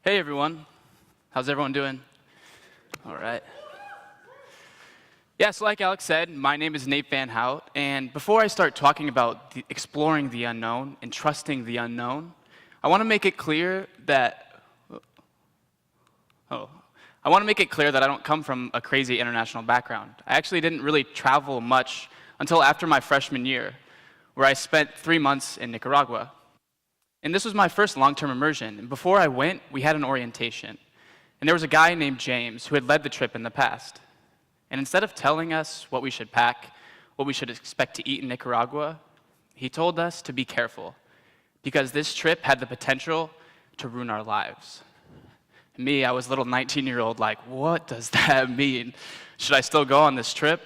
Hey everyone, how's everyone doing? All right. Yeah, so like Alex said, my name is Nate Van Hout, and before I start talking about exploring the unknown and trusting the unknown, I want to make it clear that I don't come from a crazy international background. I actually didn't really travel much until after my freshman year, where I spent 3 months in Nicaragua. And this was my first long-term immersion. And before I went, we had an orientation. And there was a guy named James who had led the trip in the past. And instead of telling us what we should pack, what we should expect to eat in Nicaragua, he told us to be careful, because this trip had the potential to ruin our lives. Me, I was a little 19-year-old, like, what does that mean? Should I still go on this trip?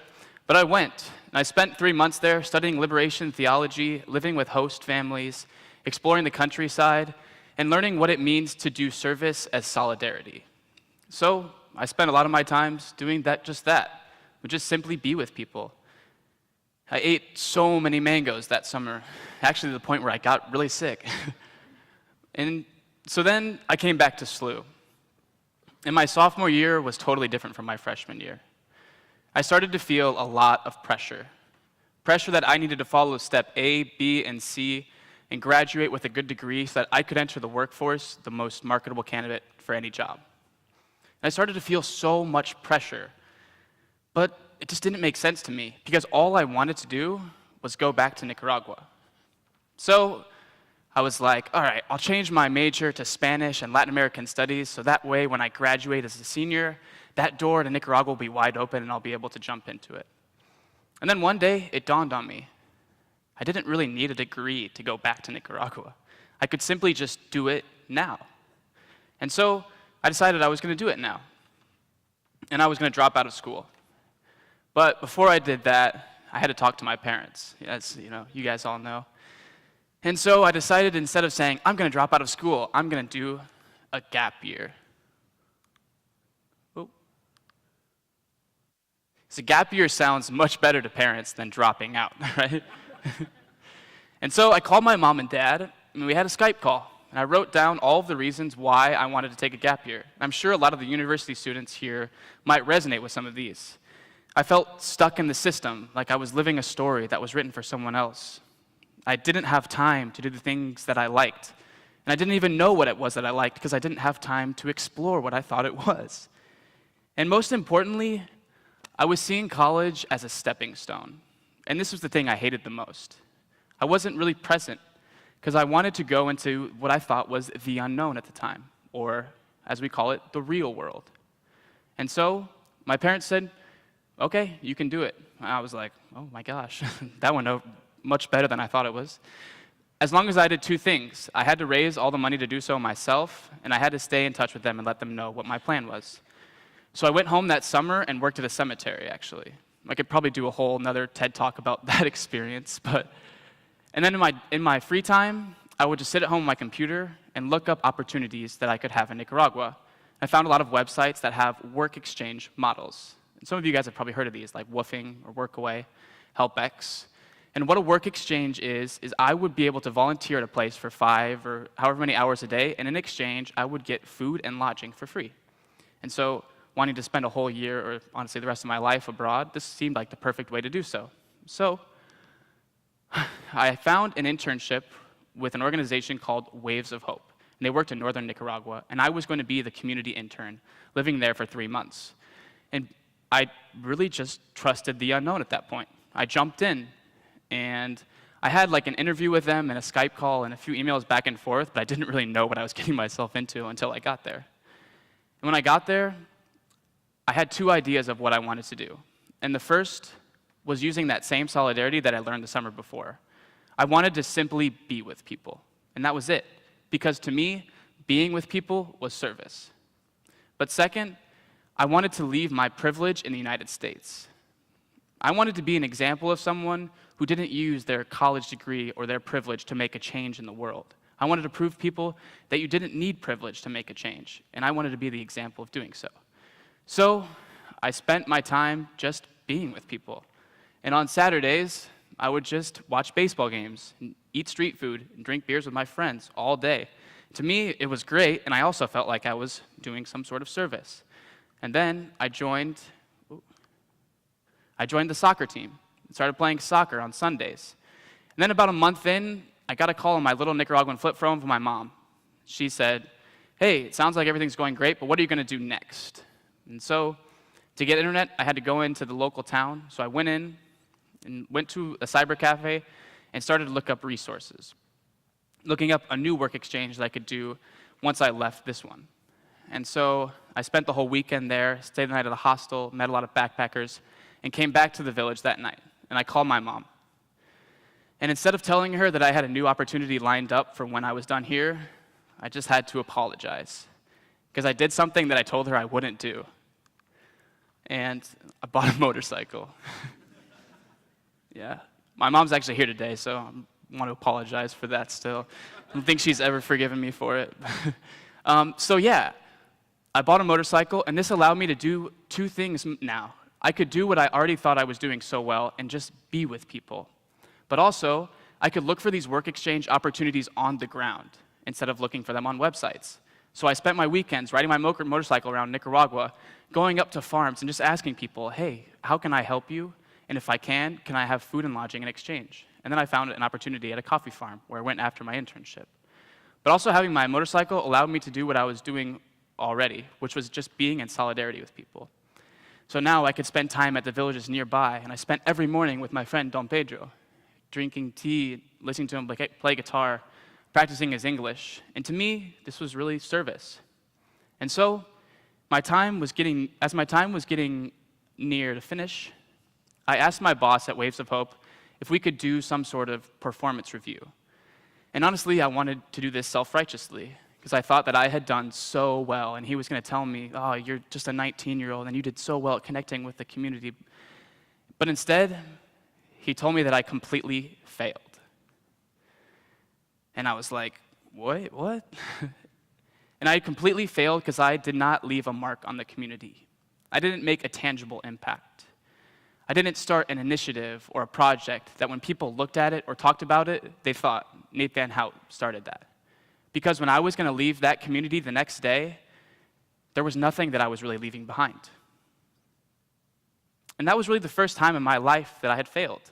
But I went, and I spent 3 months there studying liberation theology, living with host families, exploring the countryside, and learning what it means to do service as solidarity. So I spent a lot of my time doing just that, which is simply be with people. I ate so many mangoes that summer, actually to the point where I got really sick. And so then I came back to SLU. And my sophomore year was totally different from my freshman year. I started to feel a lot of pressure. Pressure that I needed to follow step A, B, and C, and graduate with a good degree so that I could enter the workforce, the most marketable candidate for any job. And I started to feel so much pressure, but it just didn't make sense to me because all I wanted to do was go back to Nicaragua. So I was like, all right, I'll change my major to Spanish and Latin American studies so that way when I graduate as a senior, that door to Nicaragua will be wide open and I'll be able to jump into it. And then one day, it dawned on me. I didn't really need a degree to go back to Nicaragua. I could simply just do it now. And so I decided I was going to do it now. And I was going to drop out of school. But before I did that, I had to talk to my parents. As you guys all know. And so I decided instead of saying, I'm going to drop out of school, I'm going to do a gap year. So gap year sounds much better to parents than dropping out, right? And so I called my mom and dad, and we had a Skype call. And I wrote down all of the reasons why I wanted to take a gap year. I'm sure a lot of the university students here might resonate with some of these. I felt stuck in the system, like I was living a story that was written for someone else. I didn't have time to do the things that I liked. And I didn't even know what it was that I liked because I didn't have time to explore what I thought it was. And most importantly, I was seeing college as a stepping stone. And this was the thing I hated the most. I wasn't really present because I wanted to go into what I thought was the unknown at the time, or as we call it, the real world. And so my parents said, okay, you can do it. And I was like, oh my gosh, that went out much better than I thought it was. As long as I did two things. I had to raise all the money to do so myself, and I had to stay in touch with them and let them know what my plan was. So I went home that summer and worked at a cemetery, actually. I could probably do a whole another TED Talk about that experience, and then in my free time, I would just sit at home on my computer and look up opportunities that I could have in Nicaragua. I found a lot of websites that have work exchange models. And some of you guys have probably heard of these, like Woofing or Workaway, HelpX. And what a work exchange is I would be able to volunteer at a place for 5 or however many hours a day, and in exchange, I would get food and lodging for free. And so wanting to spend a whole year, or honestly the rest of my life abroad, this seemed like the perfect way to do so. So I found an internship with an organization called Waves of Hope. And they worked in northern Nicaragua, and I was going to be the community intern, living there for 3 months. And I really just trusted the unknown at that point. I jumped in, and I had like an interview with them and a Skype call and a few emails back and forth, but I didn't really know what I was getting myself into until I got there. And when I got there, I had 2 ideas of what I wanted to do. And the first was using that same solidarity that I learned the summer before. I wanted to simply be with people, and that was it. Because to me, being with people was service. But second, I wanted to leave my privilege in the United States. I wanted to be an example of someone who didn't use their college degree or their privilege to make a change in the world. I wanted to prove people that you didn't need privilege to make a change, and I wanted to be the example of doing so. So I spent my time just being with people. And on Saturdays, I would just watch baseball games, and eat street food, and drink beers with my friends all day, To me, it was great, and I also felt like I was doing some sort of service. And then I joined the soccer team and started playing soccer on Sundays. And then about a month in, I got a call on my little Nicaraguan flip phone from my mom. She said, "Hey, it sounds like everything's going great, but what are you going to do next?" And so to get internet, I had to go into the local town. So I went in and went to a cyber cafe and started to look up resources, looking up a new work exchange that I could do once I left this one. And so I spent the whole weekend there, stayed the night at a hostel, met a lot of backpackers, and came back to the village that night. And I called my mom. And instead of telling her that I had a new opportunity lined up for when I was done here, I just had to apologize. Because I did something that I told her I wouldn't do. And I bought a motorcycle. Yeah. My mom's actually here today, so I want to apologize for that still. I don't think she's ever forgiven me for it. So yeah, I bought a motorcycle, and this allowed me to do two things now. I could do what I already thought I was doing so well and just be with people. But also, I could look for these work exchange opportunities on the ground instead of looking for them on websites. So I spent my weekends riding my motorcycle around Nicaragua, going up to farms and just asking people, "Hey, how can I help you? And if I can I have food and lodging in exchange?" And then I found an opportunity at a coffee farm where I went after my internship. But also having my motorcycle allowed me to do what I was doing already, which was just being in solidarity with people. So now I could spend time at the villages nearby, and I spent every morning with my friend Don Pedro, drinking tea, listening to him play guitar, practicing his English. And to me, this was really service. And so as my time was getting near to finish, I asked my boss at Waves of Hope if we could do some sort of performance review. And honestly, I wanted to do this self-righteously, because I thought that I had done so well, and he was going to tell me, "Oh, you're just a 19-year-old, and you did so well at connecting with the community." But instead, he told me that I completely failed. And I was like, "Wait, what?" And I completely failed because I did not leave a mark on the community. I didn't make a tangible impact. I didn't start an initiative or a project that when people looked at it or talked about it, they thought, Nate Van Hout started that. Because when I was going to leave that community the next day, there was nothing that I was really leaving behind. And that was really the first time in my life that I had failed.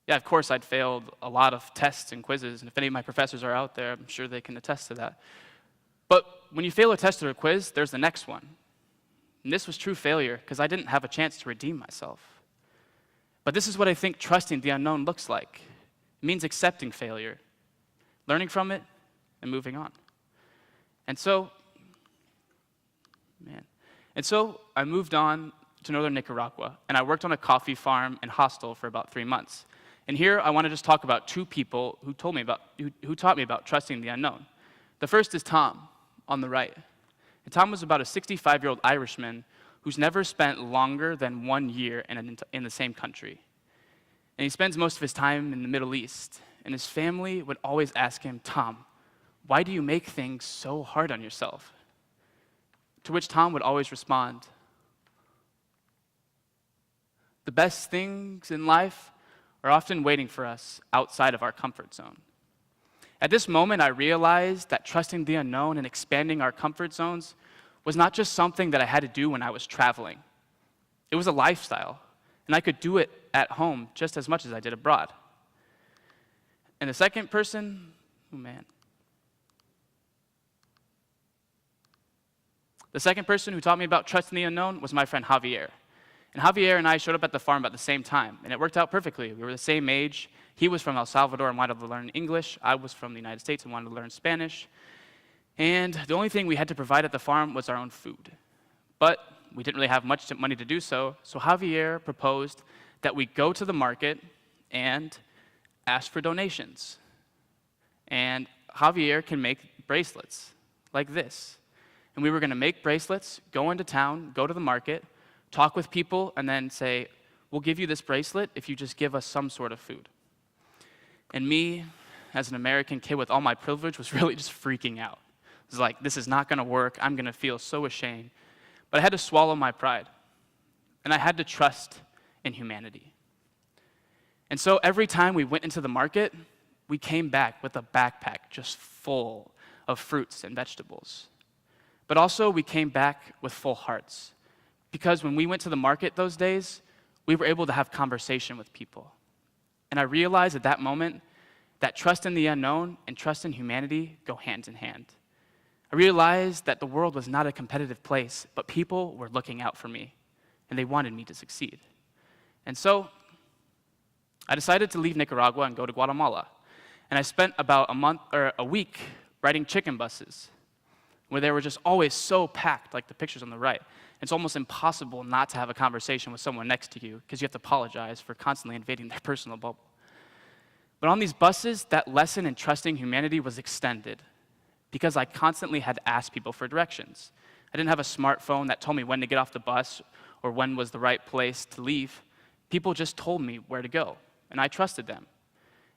Yeah, of course, I'd failed a lot of tests and quizzes, and if any of my professors are out there, I'm sure they can attest to that. But when you fail a test or a quiz, there's the next one. And this was true failure, because I didn't have a chance to redeem myself. But this is what I think trusting the unknown looks like. It means accepting failure, learning from it, and moving on. And so I moved on to northern Nicaragua, and I worked on a coffee farm and hostel for about 3 months. And here I want to just talk about two people who taught me about trusting the unknown. The first is Tom, on the right. And Tom was about a 65-year-old Irishman who's never spent longer than 1 year in the same country. And he spends most of his time in the Middle East. And his family would always ask him, "Tom, why do you make things so hard on yourself?" To which Tom would always respond, "The best things in life are often waiting for us outside of our comfort zone." At this moment, I realized that trusting the unknown and expanding our comfort zones was not just something that I had to do when I was traveling. It was a lifestyle, and I could do it at home just as much as I did abroad. And the second person, the second person who taught me about trusting the unknown was my friend Javier. And Javier and I showed up at the farm about the same time, and it worked out perfectly. We were the same age. He was from El Salvador and wanted to learn English. I was from the United States and wanted to learn Spanish. And the only thing we had to provide at the farm was our own food. But we didn't really have much money to do so, so Javier proposed that we go to the market and ask for donations. And Javier can make bracelets like this. And we were going to make bracelets, go into town, go to the market, talk with people, and then say, "We'll give you this bracelet if you just give us some sort of food." And me, as an American kid with all my privilege, was really just freaking out. It was like, this is not going to work. I'm going to feel so ashamed. But I had to swallow my pride. And I had to trust in humanity. And so every time we went into the market, we came back with a backpack just full of fruits and vegetables. But also, we came back with full hearts, because when we went to the market those days, we were able to have conversation with people. And I realized at that moment that trust in the unknown and trust in humanity go hand in hand. I realized that the world was not a competitive place, but people were looking out for me, and they wanted me to succeed. And so, I decided to leave Nicaragua and go to Guatemala. And I spent about a week riding chicken buses, where they were just always so packed, like the pictures on the right. It's almost impossible not to have a conversation with someone next to you, because you have to apologize for constantly invading their personal bubble. But on these buses, that lesson in trusting humanity was extended, because I constantly had to ask people for directions. I didn't have a smartphone that told me when to get off the bus or when was the right place to leave. People just told me where to go, and I trusted them.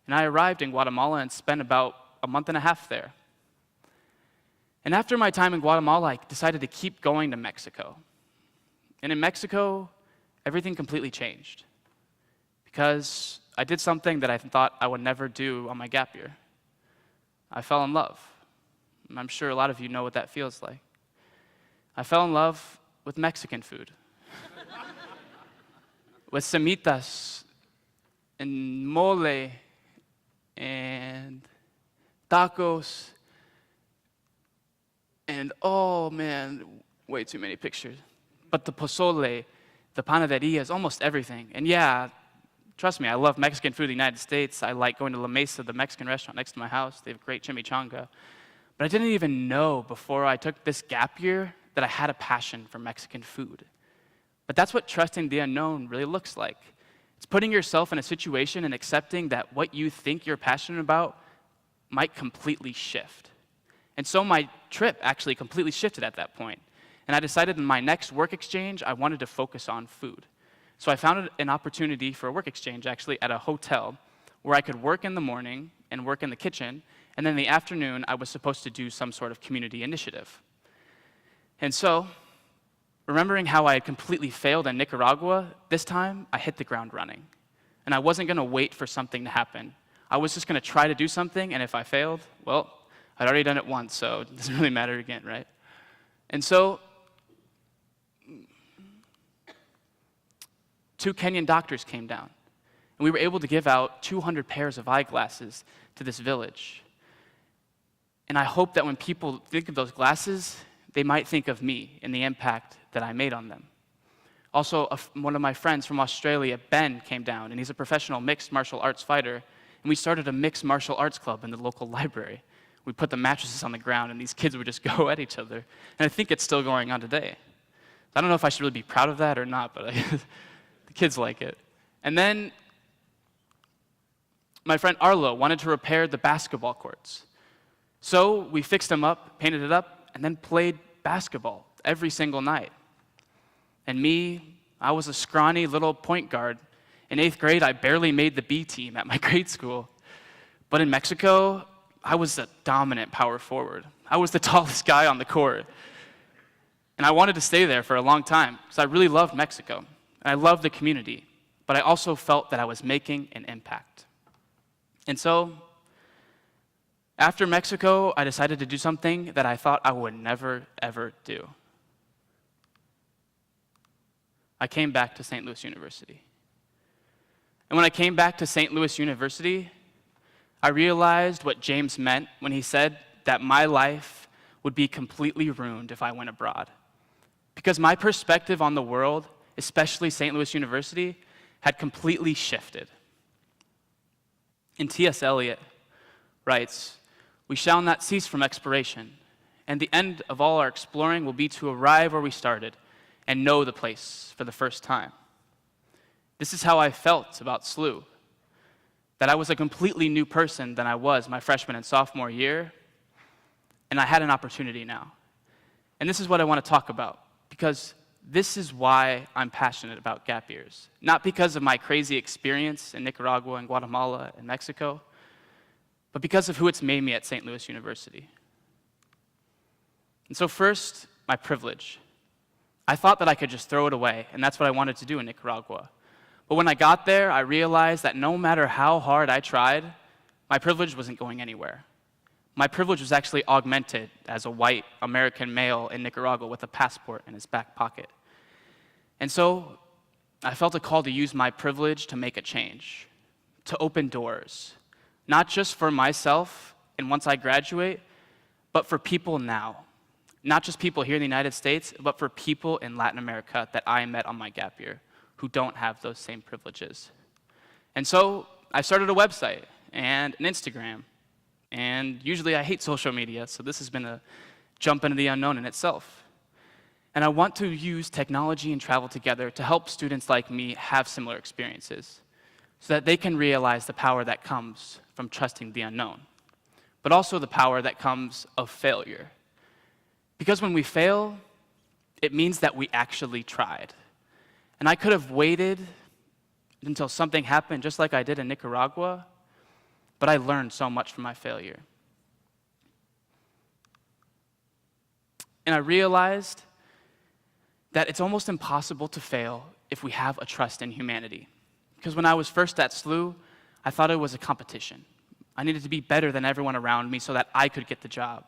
And I arrived in Guatemala and spent about a month and a half there. And after my time in Guatemala, I decided to keep going to Mexico. And in Mexico, everything completely changed, because I did something that I thought I would never do on my gap year. I fell in love. And I'm sure a lot of you know what that feels like. I fell in love with Mexican food. With semitas and mole and tacos and, oh man, way too many pictures. But the pozole, the panaderias, almost everything. And yeah, trust me, I love Mexican food in the United States. I like going to La Mesa, the Mexican restaurant next to my house. They have great chimichanga. But I didn't even know before I took this gap year that I had a passion for Mexican food. But that's what trusting the unknown really looks like. It's putting yourself in a situation and accepting that what you think you're passionate about might completely shift. And so my trip actually completely shifted at that point. And I decided in my next work exchange, I wanted to focus on food. So I found an opportunity for a work exchange actually at a hotel where I could work in the morning and work in the kitchen, and then in the afternoon, I was supposed to do some sort of community initiative. And so, remembering how I had completely failed in Nicaragua, this time I hit the ground running. And I wasn't going to wait for something to happen. I was just going to try to do something, and if I failed, well, I'd already done it once, so it doesn't really matter again, right? And so, 2 Kenyan doctors came down, and we were able to give out 200 pairs of eyeglasses to this village. And I hope that when people think of those glasses, they might think of me and the impact that I made on them. Also, one of my friends from Australia, Ben, came down, and he's a professional mixed martial arts fighter, and we started a mixed martial arts club in the local library. We put the mattresses on the ground, and these kids would just go at each other. And I think it's still going on today. I don't know if I should really be proud of that or not, but the kids like it. And then my friend Arlo wanted to repair the basketball courts. So we fixed them up, painted it up, and then played basketball every single night. And me, I was a scrawny little point guard. In 8th grade, I barely made the B team at my grade school. But in Mexico, I was a dominant power forward. I was the tallest guy on the court. And I wanted to stay there for a long time, because I really loved Mexico. And I loved the community. But I also felt that I was making an impact. And so, after Mexico, I decided to do something that I thought I would never, ever do. I came back to St. Louis University. And when I came back to St. Louis University, I realized what James meant when he said that my life would be completely ruined if I went abroad. Because my perspective on the world, especially St. Louis University, had completely shifted. And T.S. Eliot writes, "We shall not cease from exploration, and the end of all our exploring will be to arrive where we started and know the place for the first time." This is how I felt about SLU, that I was a completely new person than I was my freshman and sophomore year, and I had an opportunity now. And this is what I want to talk about, because this is why I'm passionate about gap years. Not because of my crazy experience in Nicaragua and Guatemala and Mexico, but because of who it's made me at St. Louis University. And so first, my privilege. I thought that I could just throw it away, and that's what I wanted to do in Nicaragua. But when I got there, I realized that no matter how hard I tried, my privilege wasn't going anywhere. my privilege was actually augmented as a white American male in Nicaragua with a passport in his back pocket. And so I felt a call to use my privilege to make a change, to open doors, not just for myself and once I graduate, but for people now. Not just people here in the United States, but for people in Latin America that I met on my gap year who don't have those same privileges. And so I started a website and an Instagram. And usually I hate social media, so this has been a jump into the unknown in itself. And I want to use technology and travel together to help students like me have similar experiences so that they can realize the power that comes from trusting the unknown, but also the power that comes of failure. Because when we fail, it means that we actually tried. And I could have waited until something happened, just like I did in Nicaragua, but I learned so much from my failure. And I realized that it's almost impossible to fail if we have a trust in humanity. Because when I was first at SLU, I thought it was a competition. I needed to be better than everyone around me so that I could get the job.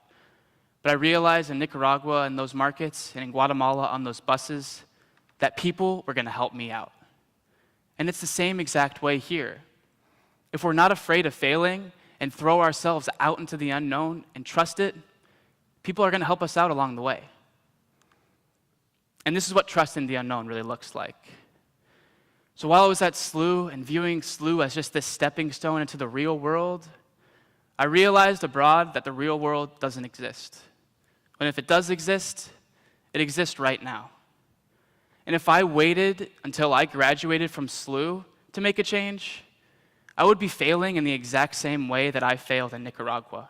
But I realized in Nicaragua and those markets and in Guatemala on those buses that people were going to help me out. And it's the same exact way here. If we're not afraid of failing and throw ourselves out into the unknown and trust it, people are going to help us out along the way. And this is what trust in the unknown really looks like. So while I was at SLU and viewing SLU as just this stepping stone into the real world, I realized abroad that the real world doesn't exist. And if it does exist, it exists right now. And if I waited until I graduated from SLU to make a change, I would be failing in the exact same way that I failed in Nicaragua.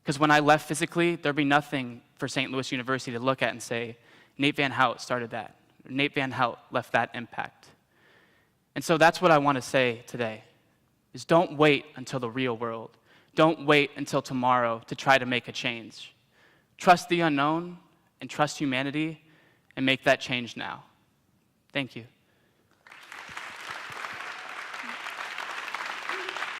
Because when I left physically, there'd be nothing for St. Louis University to look at and say, Nate Van Haute started that. Or Nate Van Haute left that impact. And so that's what I want to say today, is don't wait until the real world. Don't wait until tomorrow to try to make a change. Trust the unknown and trust humanity and make that change now. Thank you.